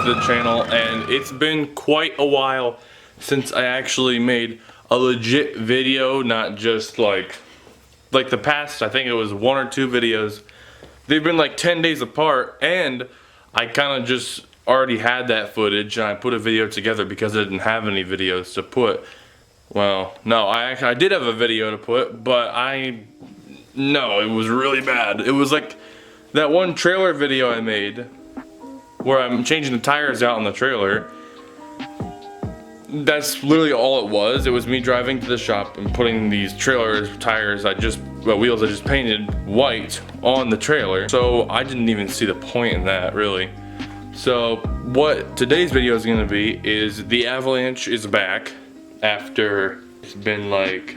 to the channel, and it's been quite a while since I actually made a legit video, not just like the past, I think it was 1 or 2 videos. They've been like 10 days apart, and I kind of just already had that footage and I put a video together because I didn't have any videos to put. Well, no, I did have a video to put, but no, it was really bad. It was like that one trailer video I made where I'm changing the tires out on the trailer. That's literally all it was. It was me driving to the shop and putting these trailer tires wheels I just painted white on the trailer. So I didn't even see the point in that, really. So what today's video is going to be is the Avalanche is back after it's been like,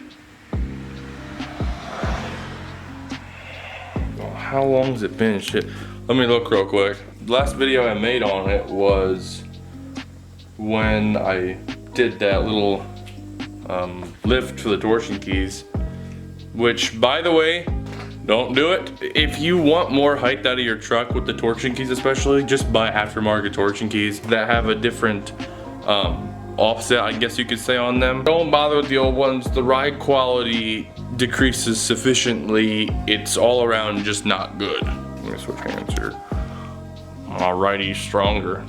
how long has it been? Shit. Let me look real quick. The last video I made on it was when I did that little lift for the torsion keys, which, by the way, don't do it. If you want more height out of your truck with the torsion keys especially, just buy aftermarket torsion keys that have a different offset, I guess you could say, on them. Don't bother with the old ones. The ride quality decreases sufficiently. It's all around just not good. Let me switch hands here. Alrighty, stronger.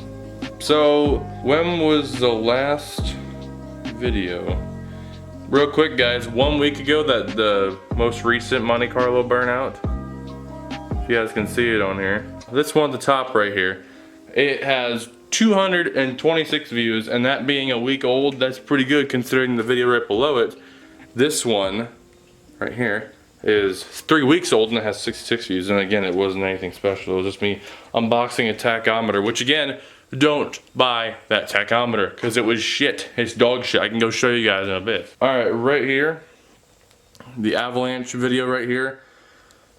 So, when was the last video? Real quick, guys, 1 week ago, that the most recent Monte Carlo burnout. If you guys can see it on here. This one at the top right here. It has 226 views, and that being a week old, that's pretty good considering the video right below it. This one, right here, is 3 weeks old and it has 66 views, and again, it wasn't anything special. It was just me unboxing a tachometer, which again, don't buy that tachometer because it was shit. It's dog shit. I can go show you guys in a bit. Alright, right here, the Avalanche video right here,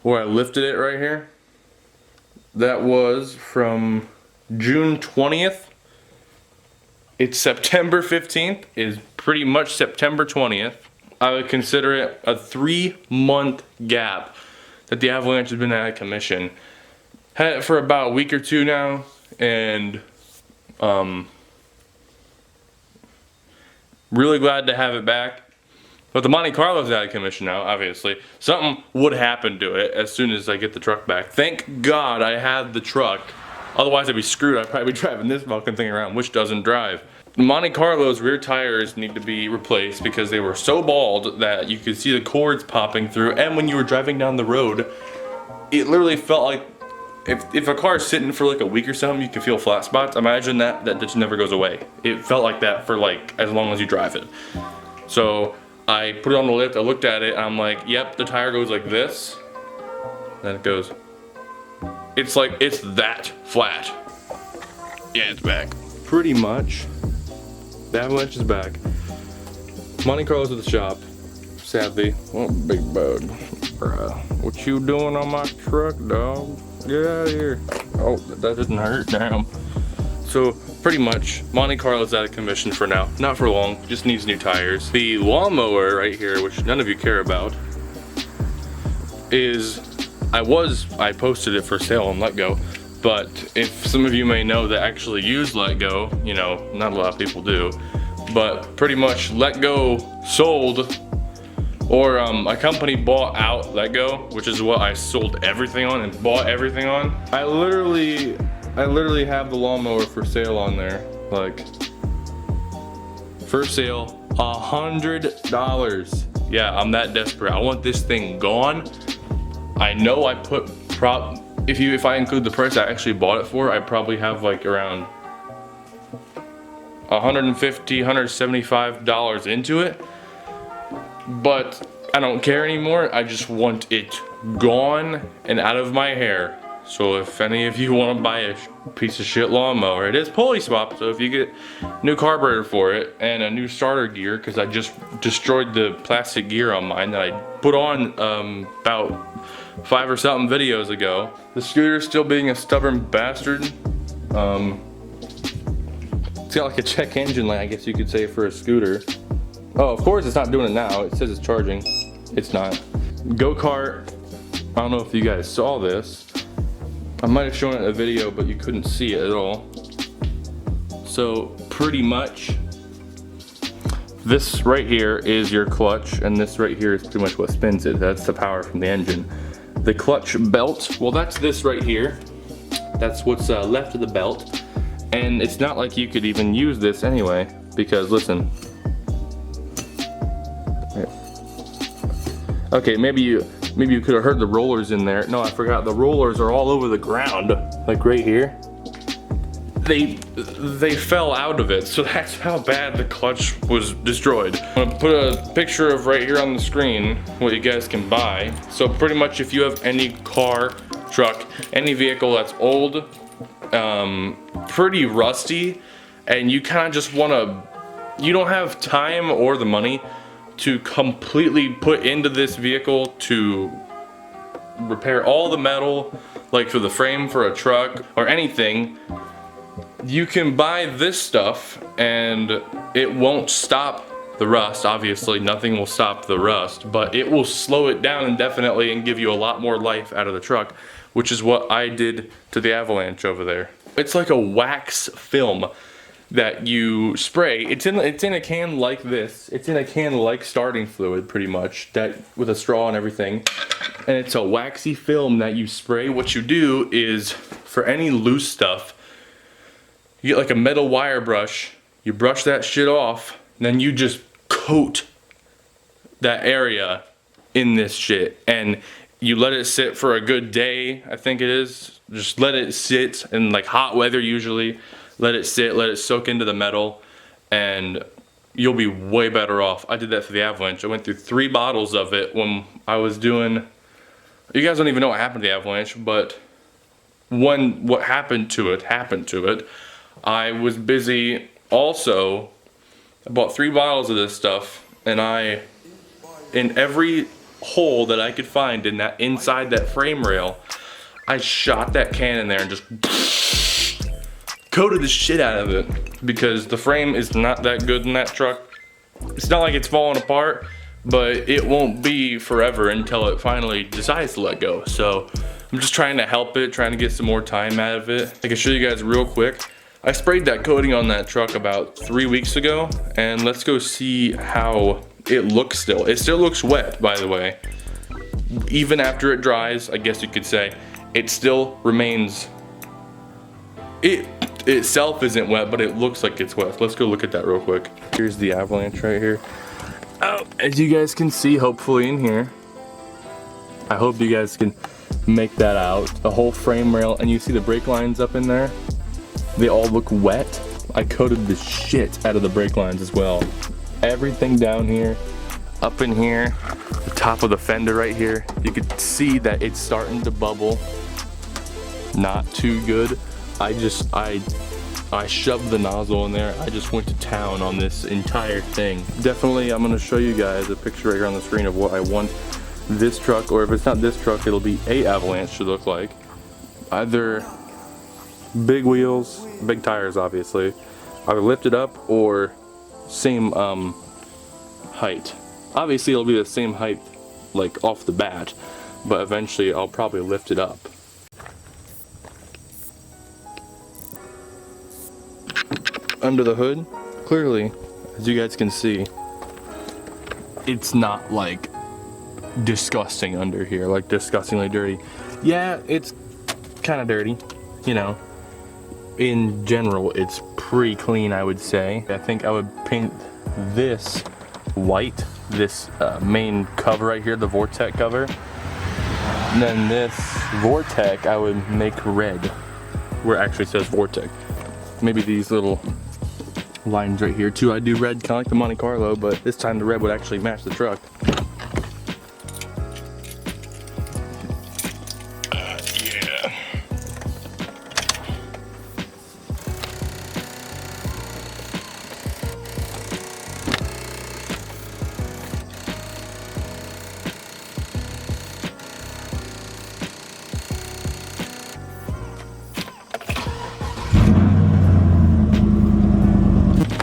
where I lifted it right here, that was from June 20th. It's September 15th, is pretty much September 20th. I would consider it a 3-month gap that the Avalanche has been out of commission. Had it for about a week or 2 now, and really glad to have it back. But the Monte Carlo's out of commission now, obviously. Something would happen to it as soon as I get the truck back. Thank God I had the truck. Otherwise I'd be screwed. I'd probably be driving this fucking thing around, which doesn't drive. The Monte Carlo's rear tires need to be replaced because they were so bald that you could see the cords popping through, and when you were driving down the road, it literally felt like if a car is sitting for like a week or something, you can feel flat spots. Imagine that just never goes away. It felt like that for like as long as you drive it. So I put it on the lift, I looked at it, and I'm like, yep, the tire goes like this. Then it goes, it's like, it's that flat. Yeah, it's back. Pretty much. The Avalanche is back. Monte Carlo's at the shop, sadly. Oh, big bug. Bruh, what you doing on my truck, dog? Get out of here. Oh, that didn't hurt, damn. So, pretty much, Monte Carlo's out of commission for now. Not for long, just needs new tires. The lawnmower right here, which none of you care about, is, I posted it for sale on Let Go. But if some of you may know that actually use Let Go, you know, not a lot of people do, but pretty much Let Go sold, or a company bought out Let Go, which is what I sold everything on and bought everything on. I literally have the lawnmower for sale on there, like, for sale, $100. Yeah, I'm that desperate. I want this thing gone. I know I put if I include the price I actually bought it for, I probably have like around $150, $175 into it. But I don't care anymore. I just want it gone and out of my hair. So if any of you want to buy a piece of shit lawnmower, it is pulley swap. So if you get new carburetor for it and a new starter gear, because I just destroyed the plastic gear on mine that I put on about 5 or something videos ago. The scooter is still being a stubborn bastard. It's got like a check engine light, I guess you could say, for a scooter. Oh, of course it's not doing it now. It says it's charging. It's not. Go-kart. I don't know if you guys saw this. I might have shown it in a video, but you couldn't see it at all. So pretty much this right here is your clutch, and this right here is pretty much what spins it. That's the power from the engine. The clutch belt, well, that's this right here. That's what's left of the belt. And it's not like you could even use this anyway, because listen. Okay, maybe you could have heard the rollers in there. No, I forgot. The rollers are all over the ground, like right here. They fell out of it, so that's how bad the clutch was destroyed. I'm gonna put a picture of right here on the screen what you guys can buy. So pretty much if you have any car, truck, any vehicle that's old, pretty rusty, and you kind of just you don't have time or the money to completely put into this vehicle to repair all the metal, like for the frame for a truck or anything, you can buy this stuff and it won't stop the rust. Obviously nothing will stop the rust, but it will slow it down indefinitely and give you a lot more life out of the truck, which is what I did to the Avalanche over there. It's like a wax film that you spray. It's in a can like this. It's in a can like starting fluid, pretty much, that with a straw and everything. And it's a waxy film that you spray. What you do is, for any loose stuff, you get like a metal wire brush, you brush that shit off, then you just coat that area in this shit, and you let it sit for a good day, I think it is. Just let it sit in like hot weather usually. Let it sit, let it soak into the metal, and you'll be way better off. I did that for the Avalanche. I went through 3 bottles of it when I was doing, you guys don't even know what happened to the Avalanche, but what happened to it. I was busy also. I bought 3 bottles of this stuff, and in every hole that I could find inside that frame rail, I shot that can in there and just coated the shit out of it, because the frame is not that good in that truck. It's not like it's falling apart, but it won't be forever until it finally decides to let go. So I'm just trying to help it, trying to get some more time out of it. I can show you guys real quick. I sprayed that coating on that truck about 3 weeks ago, and let's go see how it looks still. It still looks wet, by the way. Even after it dries, I guess you could say, it still remains, it itself isn't wet, but it looks like it's wet. Let's go look at that real quick. Here's the Avalanche right here. Oh, as you guys can see, hopefully in here, I hope you guys can make that out. The whole frame rail, and you see the brake lines up in there? They all look wet. I coated the shit out of the brake lines as well. Everything down here, up in here, the top of the fender right here, you could see that it's starting to bubble. Not too good. I shoved the nozzle in there. I just went to town on this entire thing. Definitely, I'm gonna show you guys a picture right here on the screen of what I want this truck, or if it's not this truck, it'll be a Avalanche to look like. Either big wheels, big tires obviously, either lifted up or same height. Obviously it'll be the same height like off the bat, but eventually I'll probably lift it up. Under the hood, clearly, as you guys can see, it's not like disgusting under here, like disgustingly dirty. Yeah, it's kind of dirty, you know. In general, it's pretty clean, I would say. I think I would paint this white, this main cover right here, the Vortec cover. And then this Vortec I would make red, where it actually says Vortec. Maybe these little lines right here too, I do red, kind of like the Monte Carlo, but this time the red would actually match the truck. Yeah.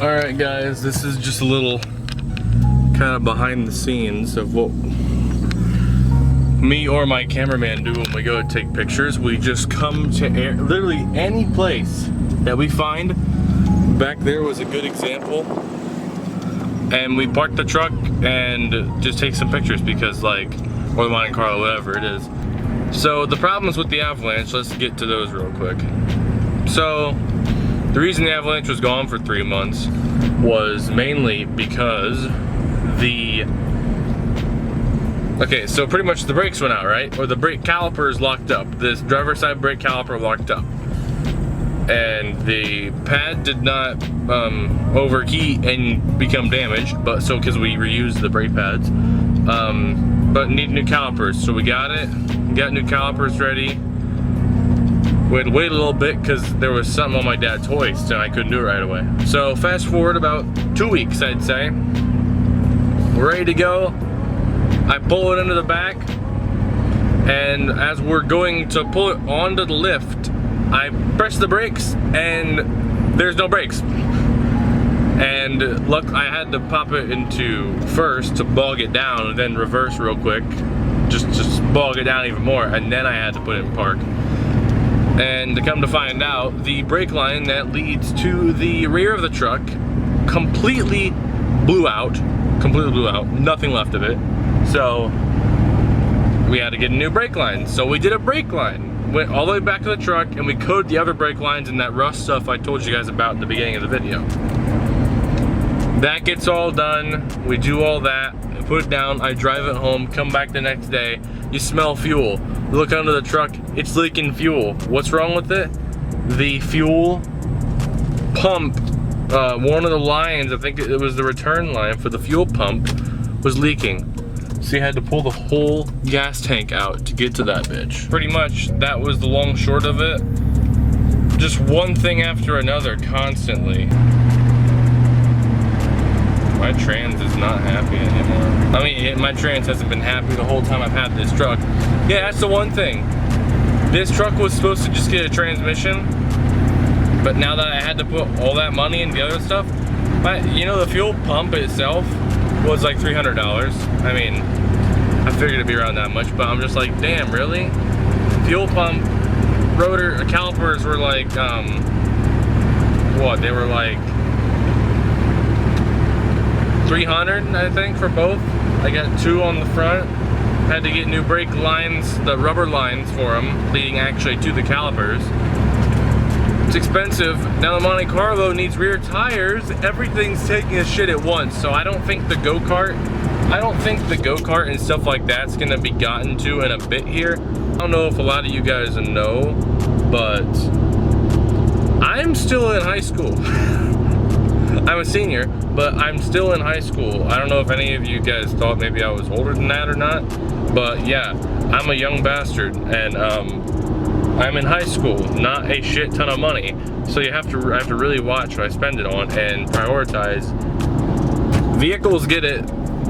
Alright guys, this is just a little kind of behind the scenes of what me or my cameraman do when we go to take pictures. We just come to literally any place that we find, Back there was a good example. And we parked the truck and just take some pictures because like, or the Monte Carlo, whatever it is. So the problems with the Avalanche, let's get to those real quick. So the reason the Avalanche was gone for 3 months was mainly because okay, so pretty much the brakes went out, right? Or the brake calipers locked up. This driver's side brake caliper locked up. And the pad did not overheat and become damaged, but so because we reused the brake pads. But need new calipers, so we got it. Got new calipers ready. We had to wait a little bit because there was something on my dad's hoist and I couldn't do it right away. So fast forward about 2 weeks, I'd say. We're ready to go. I pull it into the back, and as we're going to pull it onto the lift, I press the brakes and there's no brakes. And look, I had to pop it into first to bog it down, and then reverse real quick, just bog it down even more, and then I had to put it in park. And to come to find out, the brake line that leads to the rear of the truck completely blew out, nothing left of it. So we had to get a new brake line. So we did a brake line, went all the way back to the truck, and we coated the other brake lines in that rust stuff I told you guys about in the beginning of the video. That gets all done, we do all that, put it down, I drive it home, come back the next day, you smell fuel. Look under the truck, it's leaking fuel. What's wrong with it? The fuel pump, one of the lines, I think it was the return line for the fuel pump, was leaking. So you had to pull the whole gas tank out to get to that bitch. Pretty much, that was the long short of it. Just one thing after another, constantly. My trans is not happy anymore. I mean, my trans hasn't been happy the whole time I've had this truck. Yeah, that's the one thing. This truck was supposed to just get a transmission, but now that I had to put all that money into the other stuff, you know, the fuel pump itself was like $300. I mean, I figured it'd be around that much, but I'm just like, damn, really? Fuel pump, rotor, calipers were like, what? They were like 300, I think, for both. I got 2 on the front. Had to get new brake lines, the rubber lines for them, leading actually to the calipers. It's expensive. Now the Monte Carlo needs rear tires. Everything's taking a shit at once. So I don't think the go-kart and stuff like that's gonna be gotten to in a bit here. I don't know if a lot of you guys know, but I'm still in high school. I'm a senior, but I'm still in high school. I don't know if any of you guys thought maybe I was older than that or not, but yeah, I'm a young bastard, and I'm in high school, not a shit ton of money, so I have to really watch what I spend it on and prioritize. Vehicles get it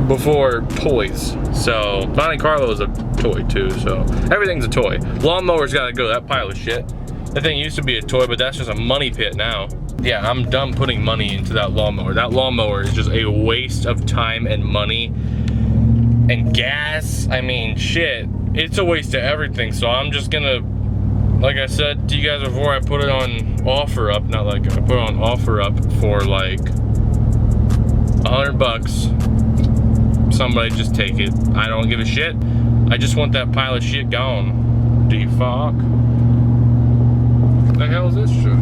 before toys, so Monte Carlo is a toy too, so everything's a toy. Lawnmower's gotta go, that pile of shit. That thing used to be a toy, but that's just a money pit now. Yeah, I'm done putting money into that lawnmower. That lawnmower is just a waste of time and money and gas. I mean, shit, it's a waste of everything. So I'm just gonna, like I said to you guys before, I put it on offer up, not like, I put it on offer up for like $100. Somebody just take it. I don't give a shit. I just want that pile of shit gone. D-fuck. What the hell is this shit?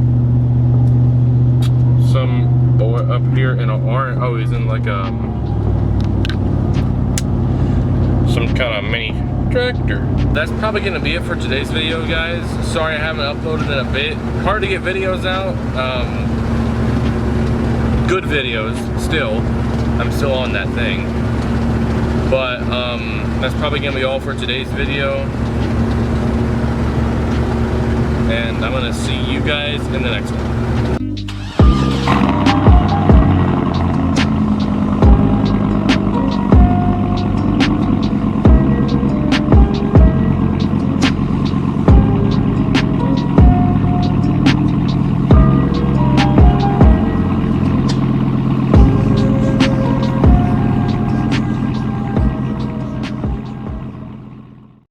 Some boy up here in an orange. Oh, he's in like some kind of mini tractor. That's probably gonna be it for today's video, guys. Sorry I haven't uploaded in a bit. Hard to get videos out. Good videos still. I'm still on that thing. But that's probably gonna be all for today's video. And I'm gonna see you guys in the next one.